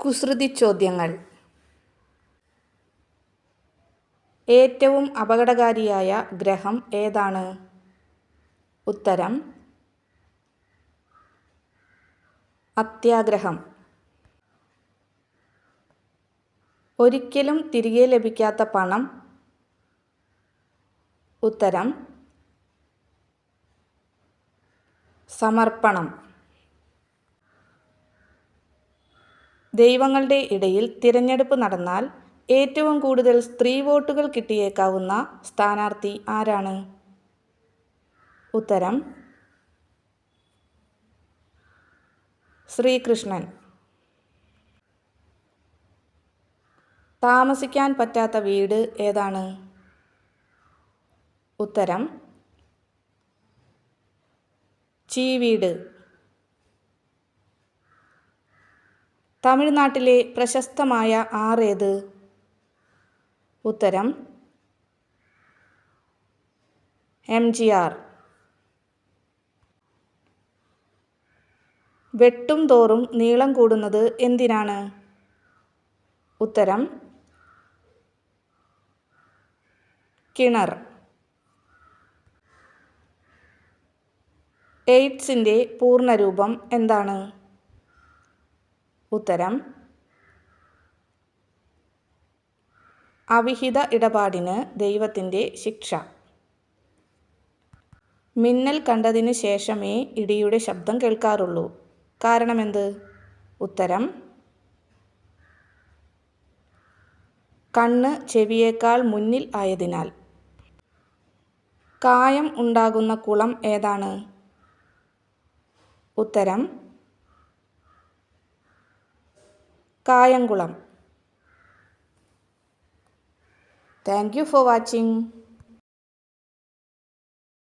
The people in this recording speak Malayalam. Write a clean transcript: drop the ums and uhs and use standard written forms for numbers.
കുസൃതി ചോദ്യങ്ങൾ. ഏറ്റവും അപകടകാരിയായ ഗ്രഹം ഏതാണ്? ഉത്തരം അത്യാഗ്രഹം. ഒരിക്കലും തിരികെ ലഭിക്കാത്ത പണം. ഉത്തരം സമർപ്പണം. ദൈവങ്ങളുടെ ഇടയിൽ തിരഞ്ഞെടുപ്പ് നടന്നാൽ ഏറ്റവും കൂടുതൽ സ്ത്രീ വോട്ടുകൾ കിട്ടിയേക്കാവുന്ന സ്ഥാനാർത്ഥി ആരാണ്? ഉത്തരം ശ്രീകൃഷ്ണൻ. താമസിക്കാൻ പറ്റാത്ത വീട് ഏതാണ്? ഉത്തരം ചീവീട്. തമിഴ്നാട്ടിലെ പ്രശസ്തമായ ആറേത്? ഉത്തരം MGR. വെട്ടും തോറും നീളം കൂടുന്നത് എന്തിനാണ്? ഉത്തരം കിണർ. എയ്ഡ്സിൻ്റെ പൂർണ്ണരൂപം എന്താണ്? ഉത്തരം അവിഹിത ഇടപാടിന് ദൈവത്തിൻ്റെ ശിക്ഷ. മിന്നൽ കണ്ടതിന് ശേഷമേ ഇടിയുടെ ശബ്ദം കേൾക്കാറുള്ളൂ. കാരണമെന്ത്? ഉത്തരം കണ്ണ് ചെവിയേക്കാൾ മുന്നിൽ ആയതിനാൽ. കായം ഉണ്ടാകുന്ന കുളം ഏതാണ്? ഉത്തരം Kayamkulam. Thank you for watching.